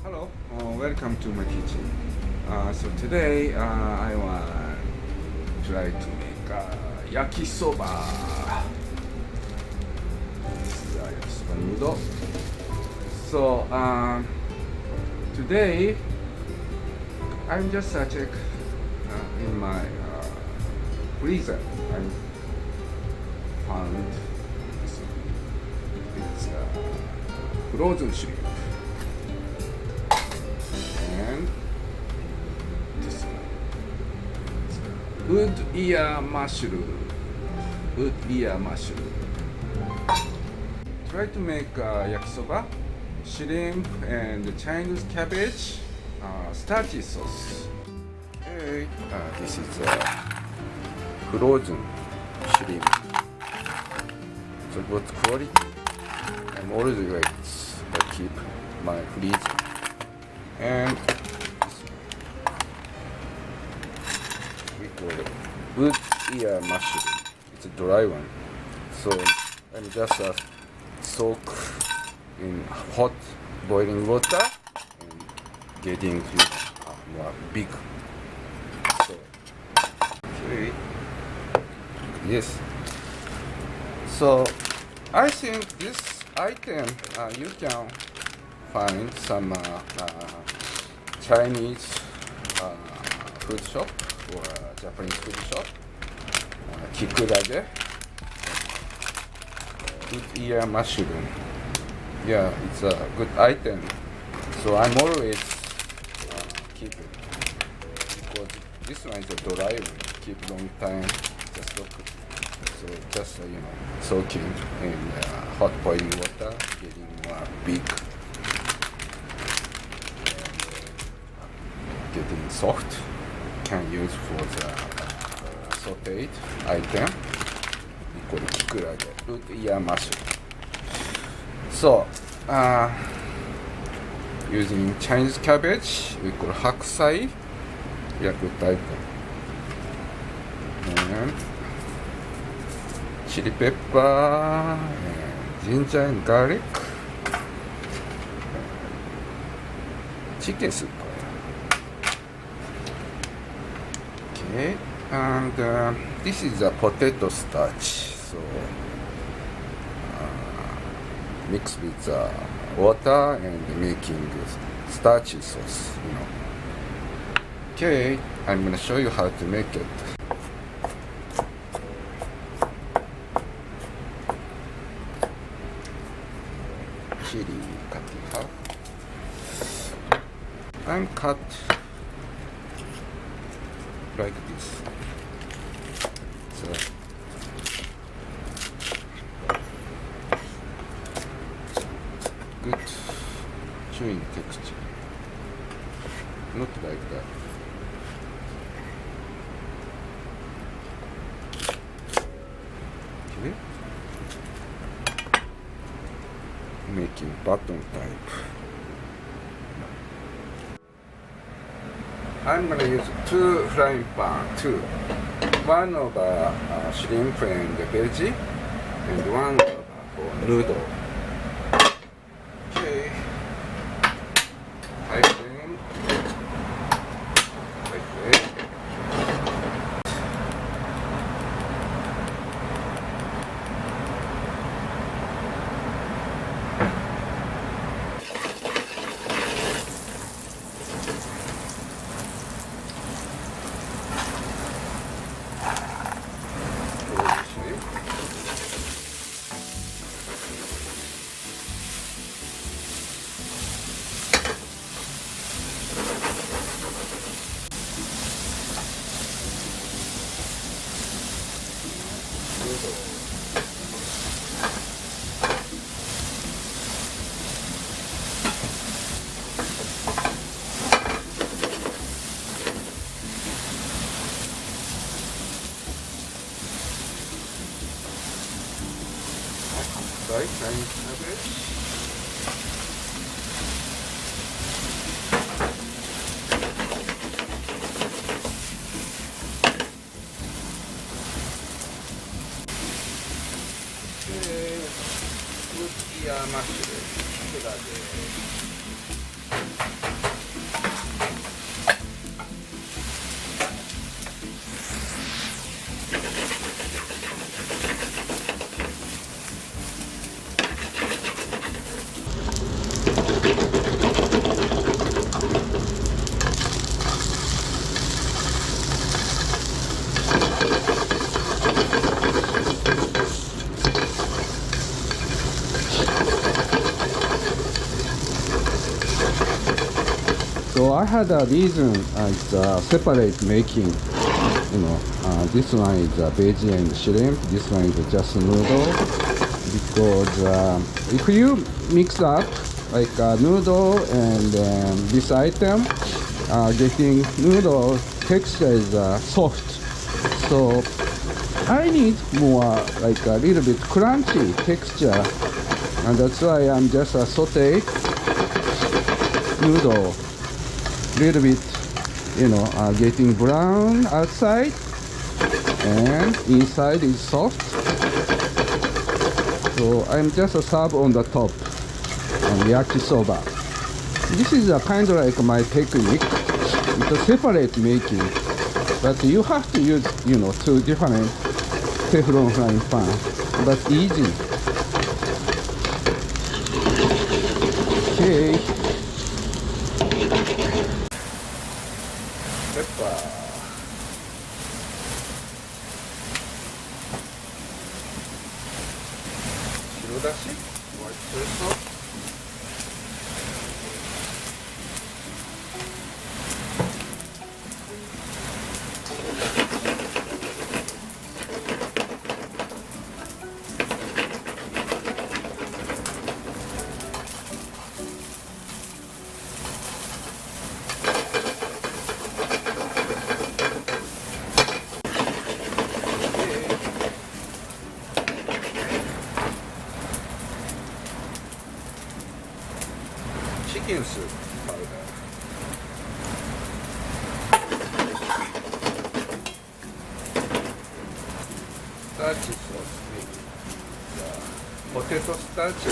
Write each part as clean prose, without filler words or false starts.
Hello, welcome to my kitchen. So today I want to try to make yakisoba. This is yakisoba noodle. So today I'm just check in my freezer. I found this. It's frozen shrimp. And this one, wood ear mushroom. Try to make yakisoba, shrimp, and Chinese cabbage, starchy sauce. Okay, this is frozen shrimp. So good quality. I'm always like keep my freezer. And we call it wood ear mushroom. It's a dry one. So I'm just soak in hot boiling water and getting more big. So okay. Yes. So I think this item you can find some Chinese food shop or Japanese food shop. Kikurage, wood ear mushroom. Yeah, it's a good item. So I'm always keep it because this one is a dry one. Keep long time, just look. So just soaking in hot boiling water, getting more big. Getting soft, can use for the sauteed item. We call it kikurage, wood ear mushroom. So, using Chinese cabbage, we call hakusai, yeah, good item. And chili pepper, and ginger and garlic, chicken soup. Okay, and this is a potato starch, so mixed with water and making starchy sauce, Okay, I'm gonna show you how to make it. Chili cut in half. I'm cut like this. So good chewing texture. Not like that. Okay. Making button type. I'm gonna use 2 frying pan, 2. One of shrimp and veggie, and one for noodle. Okay. High flame. Like that. Right, Chinese cabbage. Okay, wood ear mushroom. So I had a reason. It's separate making. This one is veggie and shrimp. This one is just noodle. Because if you mix up like noodle and this item, getting noodle texture is soft. So I need more like a little bit crunchy texture, and that's why I'm just saute noodle little bit, getting brown outside and inside is soft. So I'm just a serve on the top on yakisoba. This is a kind of like my technique. It's a separate making, but you have to use two different Teflon frying pan. That's easy. Okay. Pepper. Shirodashi, white soy sauce. Chicken soup powder. Starchy sauce, potato starch.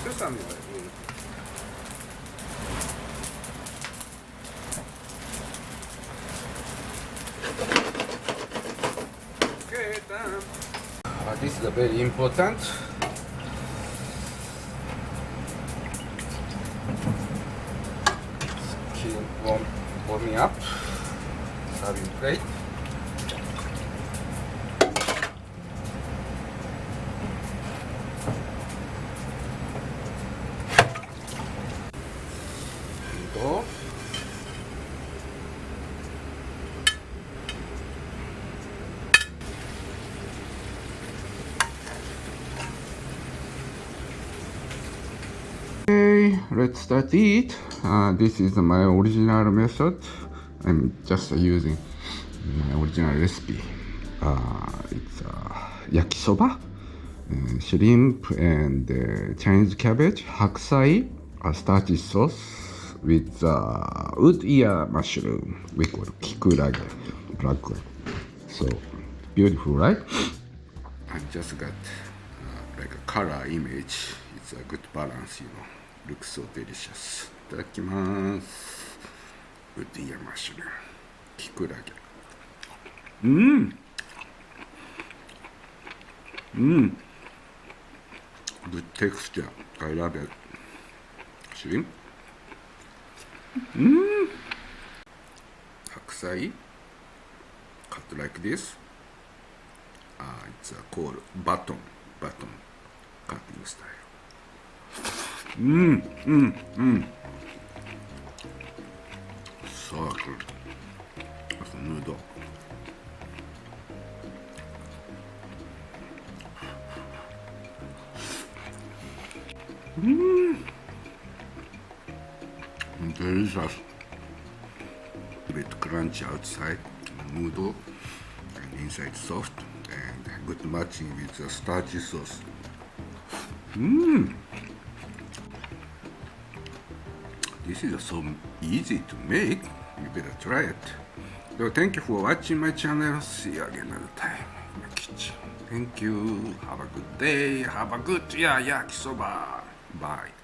Sesame oil. Okay, done. This is very important. Skin warming up. Serving plate. Go. Okay, let's start eat. This is my original method. I'm just using my original recipe. It's yakisoba, shrimp and Chinese cabbage, hakusai, starchy sauce with wood ear mushroom. We call it kikurage, black one. So beautiful, right? I just got like a color image. It's a good balance, Looks so delicious. いただきます。ウッディやマッシュルーム、キクラゲ。Good texture. I love it. Shrimp. Hakusai. Cut like this. It's called baton cutting style. So good. That's a noodle. Delicious. A bit crunchy outside, noodle, and inside soft, and good matching with the starchy sauce. This is so easy to make. You better try it. So thank you for watching my channel. See you again another time in my kitchen. Thank you. Have a good day. Have a good yakisoba. Bye.